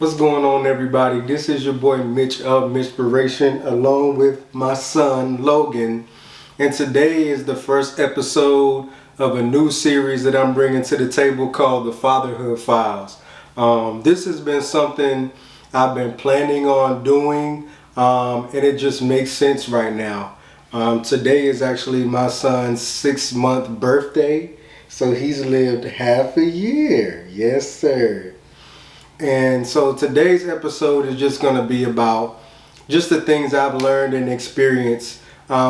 What's going on, everybody? This is your boy Mitch of Mitchspiration, along with my son Logan, and today is the first episode of a new series that I'm bringing to the table called the Fatherhood Files. This has been something I've been planning on doing, and it just makes sense right now. Today is actually my son's 6-month birthday, so he's lived half a year. Yes, sir. And so today's episode is just going to be about just the things I've learned and experienced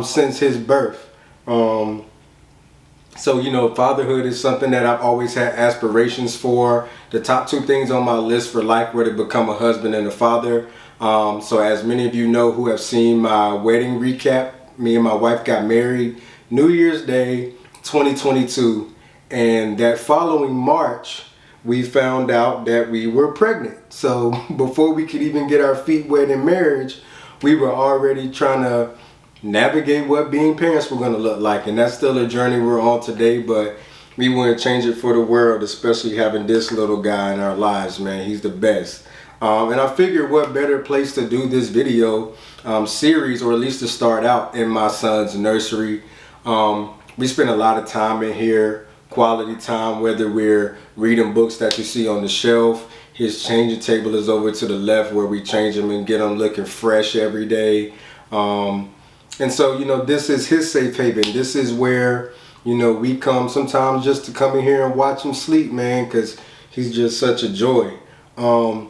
since his birth. So, fatherhood is something that I've always had aspirations for. The top 2 things on my list for life were to become a husband and a father. So as many of you know who have seen my wedding recap, me and my wife got married New Year's Day 2022. And that following March, we found out that we were pregnant. So before we could even get our feet wet in marriage, we were already trying to navigate what being parents were going to look like. And that's still a journey we're on today, but we wouldn't change it for the world, especially having this little guy in our lives, man. He's the best. And I figured what better place to do this video series, or at least to start out in my son's nursery. We spend a lot of time in here, quality time, whether we're reading books that you see on the shelf. His changing table is over to the left where we change him and get him looking fresh every day. And so, this is his safe haven. This is where, we come sometimes just to come in here and watch him sleep, man, because he's just such a joy. But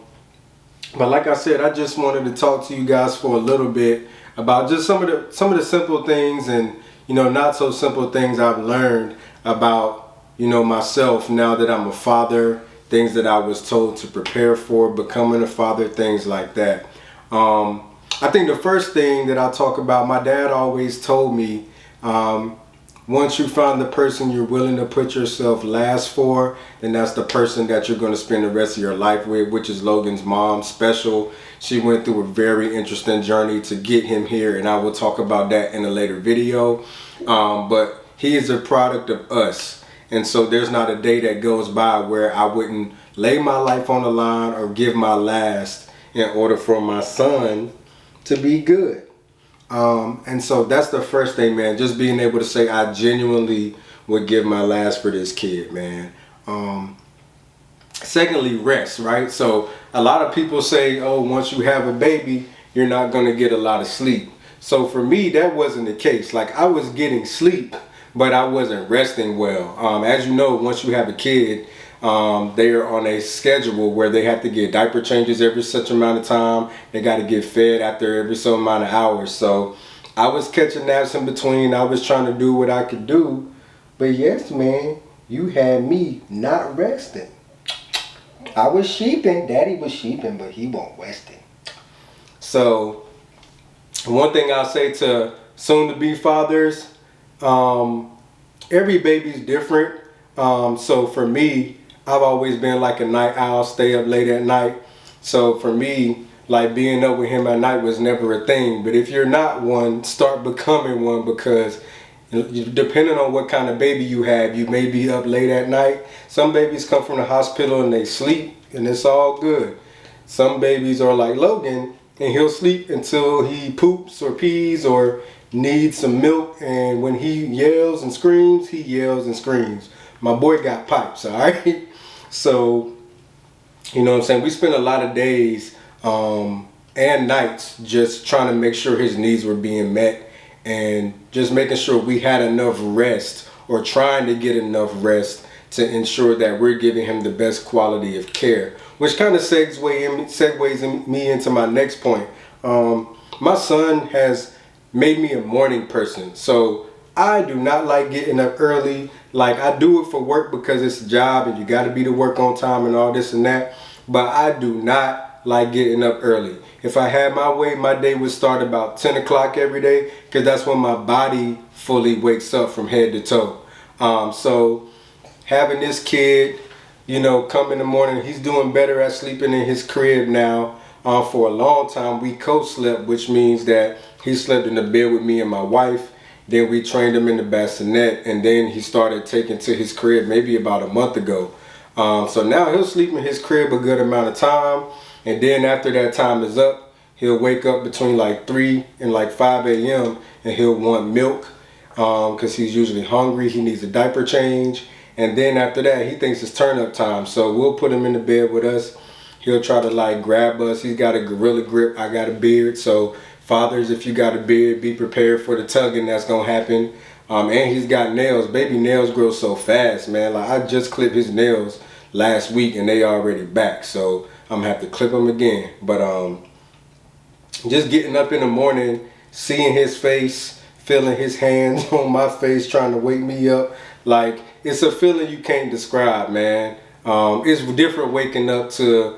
like I said, I just wanted to talk to you guys for a little bit about just some of the simple things and, not so simple things I've learned about myself now that I'm a father, things that I was told to prepare for becoming a father, things like that. I think the first thing that I'll talk about, my dad always told me, once you find the person you're willing to put yourself last for, then that's the person that you're going to spend the rest of your life with, which is Logan's mom, Special. She went through a very interesting journey to get him here, and I will talk about that in a later video. But he is a product of us. And so there's not a day that goes by where I wouldn't lay my life on the line or give my last in order for my son to be good. And so that's the first thing, man. Just being able to say I genuinely would give my last for this kid, man. Secondly, rest, right? So a lot of people say, oh, once you have a baby, you're not going to get a lot of sleep. So for me, that wasn't the case. Like, I was getting sleep, but I wasn't resting well. As you know, once you have a kid, they are on a schedule where they have to get diaper changes every such amount of time. They got to get fed after every so amount of hours. So I was catching naps in between. I was trying to do what I could do. But yes, man, you had me not resting. I was sheeping. Daddy was sheeping, but he wasn't resting. So one thing I'll say to soon-to-be fathers, every baby's different. So for me, I've always been like a night owl, stay up late at night. So for me, like being up with him at night was never a thing. But if you're not one, start becoming one, because depending on what kind of baby you have, you may be up late at night. Some babies come from the hospital and they sleep and it's all good. Some babies are like Logan and he'll sleep until he poops or pees or needs some milk, and when he yells and screams, he yells and screams. My boy got pipes, all right? So, what I'm saying? We spent a lot of days and nights just trying to make sure his needs were being met and just making sure we had enough rest, or trying to get enough rest to ensure that we're giving him the best quality of care, which kind of segues me into my next point. My son has made me a morning person. So I do not like getting up early. Like, I do it for work because it's a job and you got to be to work on time and all this and that. But I do not like getting up early. If I had my way, my day would start about 10 o'clock every day, because that's when my body fully wakes up from head to toe. So having this kid, come in the morning, he's doing better at sleeping in his crib now. For a long time, we co-slept, which means that he slept in the bed with me and my wife. Then we trained him in the bassinet, and then he started taking to his crib maybe about a month ago. So now he'll sleep in his crib a good amount of time. And then after that time is up, he'll wake up between like 3 and like 5 a.m. and he'll want milk because he's usually hungry. He needs a diaper change. And then after that, he thinks it's turn up time. So we'll put him in the bed with us. He'll try to like grab us. He's got a gorilla grip. I got a beard. So fathers, if you got a beard, be prepared for the tugging that's going to happen. And he's got nails. Baby nails grow so fast, man. Like I just clipped his nails last week and they already back. So I'm going to have to clip them again. But just getting up in the morning, seeing his face, feeling his hands on my face, trying to wake me up. Like, it's a feeling you can't describe, man. It's different waking up to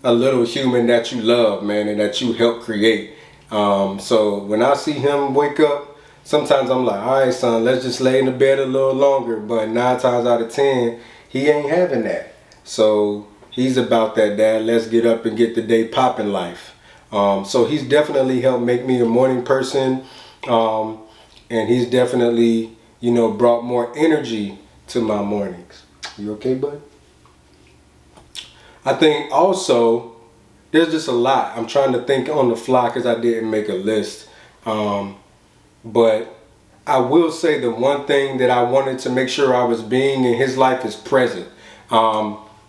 a little human that you love, man, and that you help create. So when I see him wake up, sometimes I'm like, all right, son, let's just lay in the bed a little longer. But 9 times out of 10, he ain't having that. So he's about that, Dad. Let's get up and get the day popping life. So he's definitely helped make me a morning person. And he's definitely, you know, brought more energy to my mornings. You okay, bud? I think also, there's just a lot. I'm trying to think on the fly because I didn't make a list. But I will say the one thing that I wanted to make sure I was being in his life is present.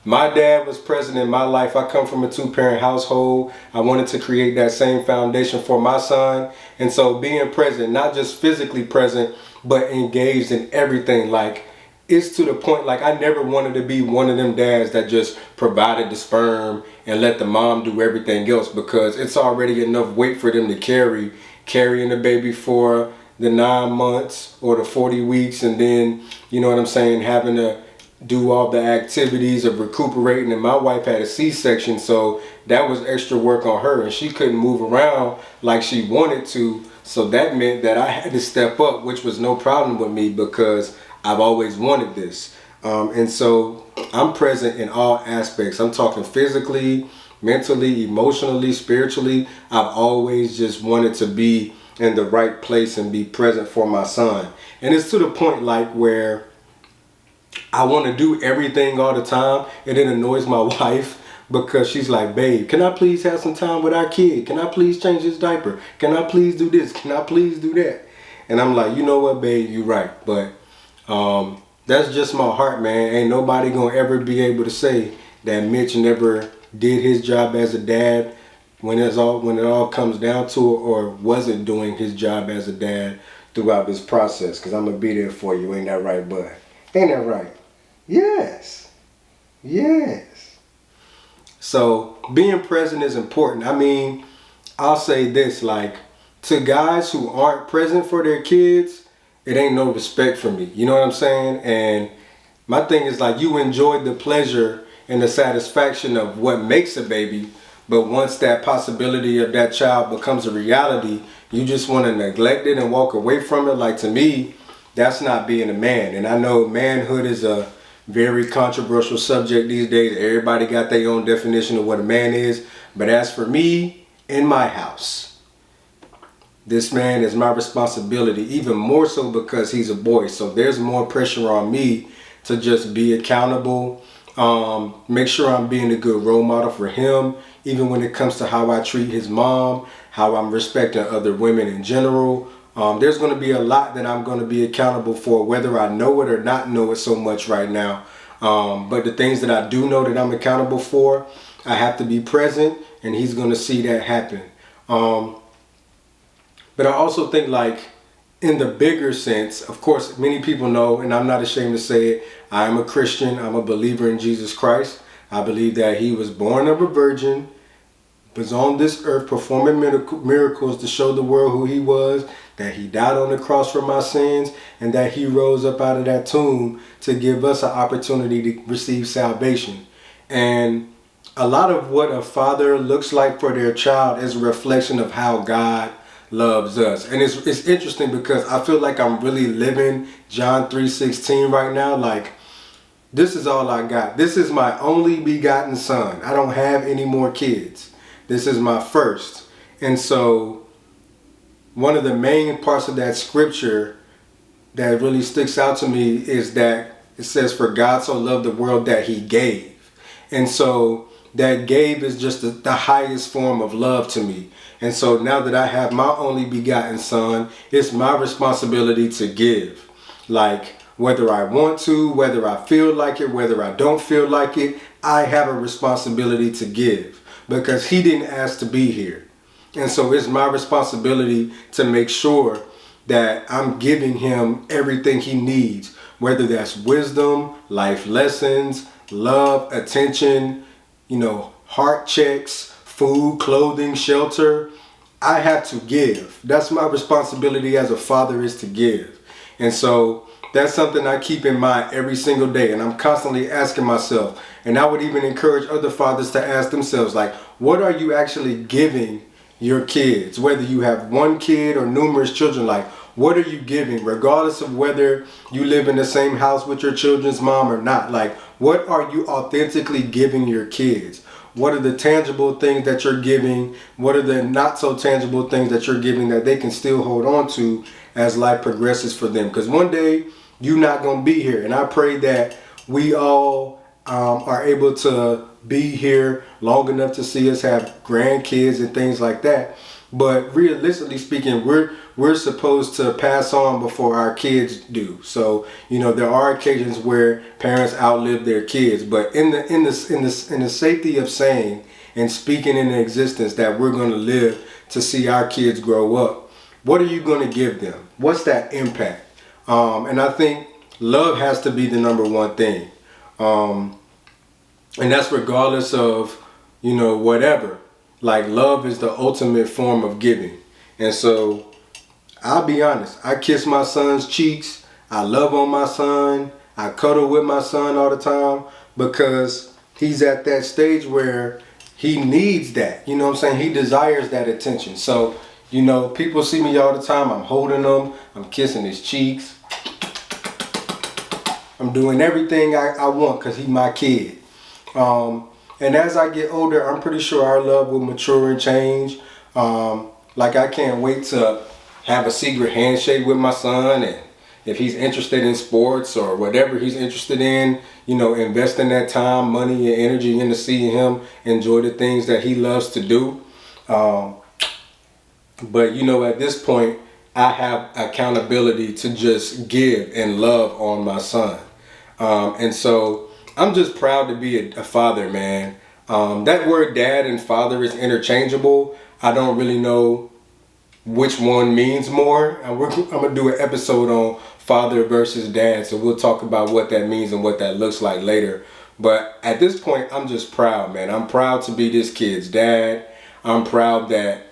My dad was present in my life. I come from a 2-parent household. I wanted to create that same foundation for my son. And so being present, not just physically present, but engaged in everything. Like, it's to the point, like, I never wanted to be one of them dads that just provided the sperm and let the mom do everything else, because it's already enough weight for them to carrying the baby for the 9 months or the 40 weeks. And then, you know what I'm saying, having to do all the activities of recuperating. And my wife had a C-section, so that was extra work on her, and she couldn't move around like she wanted to. So that meant that I had to step up, which was no problem with me because I've always wanted this. And so I'm present in all aspects. I'm talking physically, mentally, emotionally, spiritually. I've always just wanted to be in the right place and be present for my son. And it's to the point like where I want to do everything all the time, and it annoys my wife because she's like, babe, can I please have some time with our kid? Can I please change his diaper? Can I please do this? Can I please do that? And I'm like, you know what, babe, you're right. But that's just my heart, man. Ain't nobody gonna ever be able to say that Mitch never did his job as a dad when it all comes down to it, or wasn't doing his job as a dad throughout this process. Because I'm gonna be there for you. Ain't that right, bud? Ain't that right? Yes. Yes. So being present is important. I mean, I'll say this, like, to guys who aren't present for their kids, it ain't no respect for me. You know what I'm saying? And my thing is, like, you enjoy the pleasure and the satisfaction of what makes a baby, but once that possibility of that child becomes a reality, you just want to neglect it and walk away from it. Like, to me, that's not being a man. And I know manhood is a very controversial subject these days. Everybody got their own definition of what a man is. But as for me, in my house, this man is my responsibility, even more so because he's a boy. So there's more pressure on me to just be accountable, make sure I'm being a good role model for him, even when it comes to how I treat his mom, how I'm respecting other women in general. There's going to be a lot that I'm going to be accountable for, whether I know it or not know it so much right now. But the things that I do know that I'm accountable for, I have to be present, and he's going to see that happen. But I also think, like, in the bigger sense, of course, many people know, and I'm not ashamed to say it, I am a Christian. I'm a believer in Jesus Christ. I believe that he was born of a virgin, was on this earth performing miracles to show the world who he was, that he died on the cross for my sins, and that he rose up out of that tomb to give us an opportunity to receive salvation. And a lot of what a father looks like for their child is a reflection of how God loves us. And it's interesting because I feel like I'm really living John 3:16 right now. Like, this is all I got. This is my only begotten son. I don't have any more kids. This is my first. And so one of the main parts of that scripture that really sticks out to me is that It says, for God so loved the world that he gave. And so that gave is just the highest form of love to me. And so now that I have my only begotten son, it's my responsibility to give. Like, whether I want to, whether I feel like it, whether I don't feel like it, I have a responsibility to give because he didn't ask to be here. And so it's my responsibility to make sure that I'm giving him everything he needs, whether that's wisdom, life lessons, love, attention, heart checks, food, clothing, shelter. I have to give. That's my responsibility as a father, is to give. And so that's something I keep in mind every single day. And I'm constantly asking myself, and I would even encourage other fathers to ask themselves, like, what are you actually giving your kids? Whether you have one kid or numerous children, like, what are you giving? Regardless of whether you live in the same house with your children's mom or not. Like, what are you authentically giving your kids? What are the tangible things that you're giving? What are the not so tangible things that you're giving that they can still hold on to as life progresses for them? Because one day you're not going to be here. And I pray that we all are able to be here long enough to see us have grandkids and things like that. But realistically speaking, we're supposed to pass on before our kids do. So, there are occasions where parents outlive their kids, but in the safety of saying and speaking into existence that we're going to live to see our kids grow up, what are you going to give them? What's that impact? And I think love has to be the number one thing. And that's regardless of, whatever. Like, love is the ultimate form of giving. And so I'll be honest, I kiss my son's cheeks. I love on my son. I cuddle with my son all the time because he's at that stage where he needs that. You know what I'm saying? He desires that attention. So, people see me all the time. I'm holding him. I'm kissing his cheeks. I'm doing everything I want because he's my kid. And as I get older, I'm pretty sure our love will mature and change. Like, I can't wait to have a secret handshake with my son, and if he's interested in sports or whatever he's interested in, investing that time, money, and energy into seeing him enjoy the things that he loves to do. But at this point, I have accountability to just give and love on my son. And so I'm just proud to be a father, man. That word dad and father is interchangeable. I don't really know which one means more. I'm going to do an episode on father versus dad, so we'll talk about what that means and what that looks like later. But at this point, I'm just proud, man. I'm proud to be this kid's dad. I'm proud that,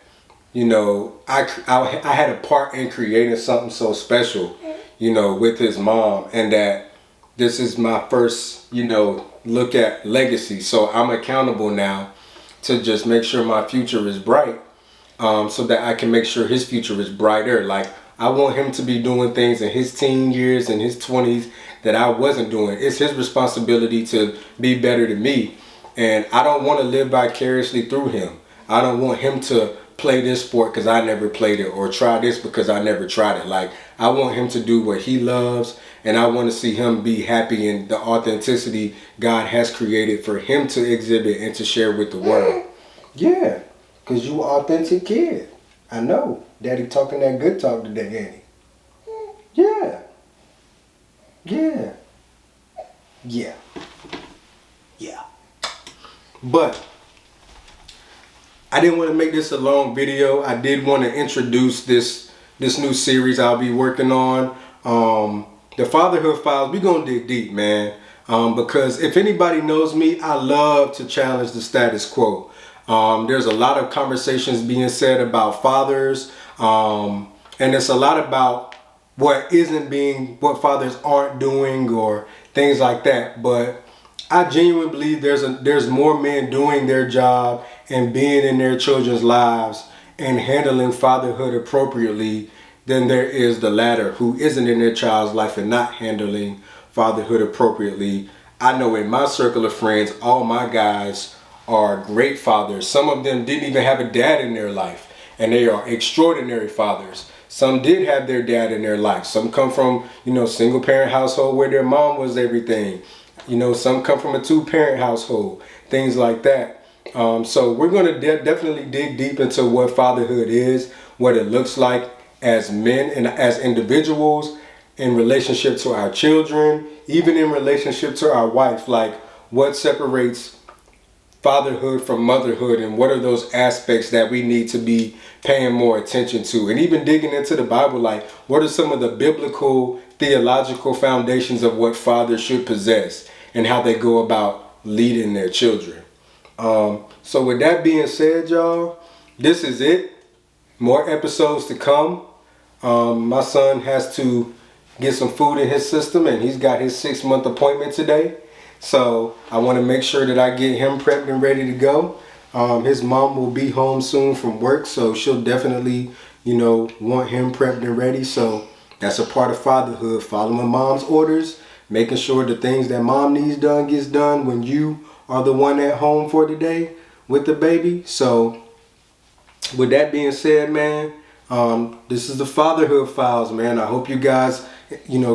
I had a part in creating something so special, with his mom, and that this is my first, look at legacy. So I'm accountable now to just make sure my future is bright, so that I can make sure his future is brighter. Like, I want him to be doing things in his teen years and his 20s that I wasn't doing. It's his responsibility to be better than me. And I don't want to live vicariously through him. I don't want him to play this sport because I never played it, or try this because I never tried it. Like, I want him to do what he loves, and I want to see him be happy in the authenticity God has created for him to exhibit and to share with the world. Yeah, because you an authentic kid. I know. Daddy talking that good talk today, ain't he? Yeah. Yeah. Yeah. Yeah. But I didn't want to make this a long video. I did want to introduce this new series I'll be working on. The Fatherhood Files. We're going to dig deep, man. Because if anybody knows me, I love to challenge the status quo. There's a lot of conversations being said about fathers. And it's a lot about what fathers aren't doing or things like that. But I genuinely believe there's more men doing their job and being in their children's lives and handling fatherhood appropriately than there is the latter, who isn't in their child's life and not handling fatherhood appropriately. I know in my circle of friends, all my guys are great fathers. Some of them didn't even have a dad in their life, and they are extraordinary fathers. Some did have their dad in their life. Some come from, single parent household where their mom was everything. Some come from a 2-parent household, things like that. So we're going to definitely dig deep into what fatherhood is, what it looks like as men and as individuals, in relationship to our children, even in relationship to our wife, like what separates fatherhood from motherhood, and what are those aspects that we need to be paying more attention to, and even digging into the Bible, like what are some of the biblical theological foundations of what fathers should possess and how they go about leading their children. So with that being said, y'all, this is it. More episodes to come. My son has to get some food in his system, and he's got his 6-month appointment today. So I want to make sure that I get him prepped and ready to go. His mom will be home soon from work, so she'll definitely, want him prepped and ready. So that's a part of fatherhood, following mom's orders, making sure the things that mom needs done gets done when you are the one at home for the day with the baby. So with that being said, man, this is the Fatherhood Files, man. I hope you guys,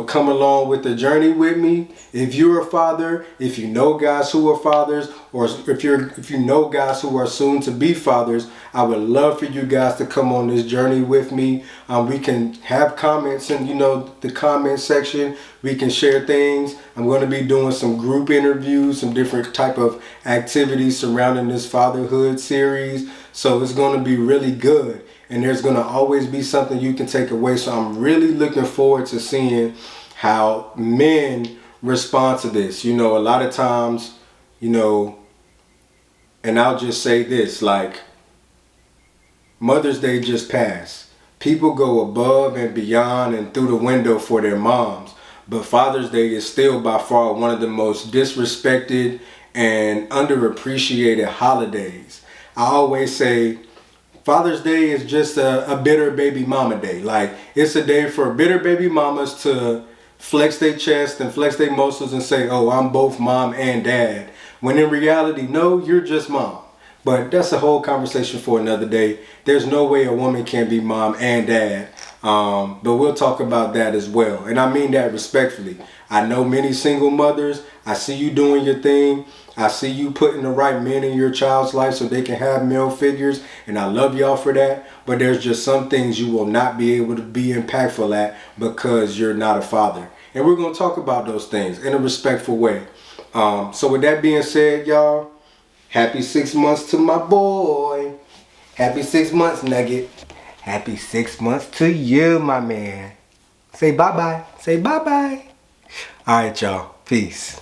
come along with the journey with me. If you're a father, if you know guys who are fathers, or if you know guys who are soon to be fathers, I would love for you guys to come on this journey with me. We can have comments in, the comment section. We can share things. I'm going to be doing some group interviews, some different type of activities surrounding this fatherhood series. So it's going to be really good. And there's going to always be something you can take away. So I'm really looking forward to seeing how men respond to this. A lot of times, and I'll just say this, like Mother's Day just passed. People go above and beyond and through the window for their moms. But Father's Day is still by far one of the most disrespected and underappreciated holidays. I always say Father's Day is just a bitter baby mama day. Like, it's a day for bitter baby mamas to flex their chest and flex their muscles and say, oh, I'm both mom and dad. When in reality, no, you're just mom. But that's a whole conversation for another day. There's no way a woman can be mom and dad. But we'll talk about that as well. And I mean that respectfully. I know many single mothers. I see you doing your thing. I see you putting the right men in your child's life so they can have male figures. And I love y'all for that. But there's just some things you will not be able to be impactful at because you're not a father. And we're going to talk about those things in a respectful way. So with that being said, y'all, happy 6 months to my boy. Happy 6 months, Nugget. Happy 6 months to you, my man. Say bye-bye. Say bye-bye. All right, y'all. Peace.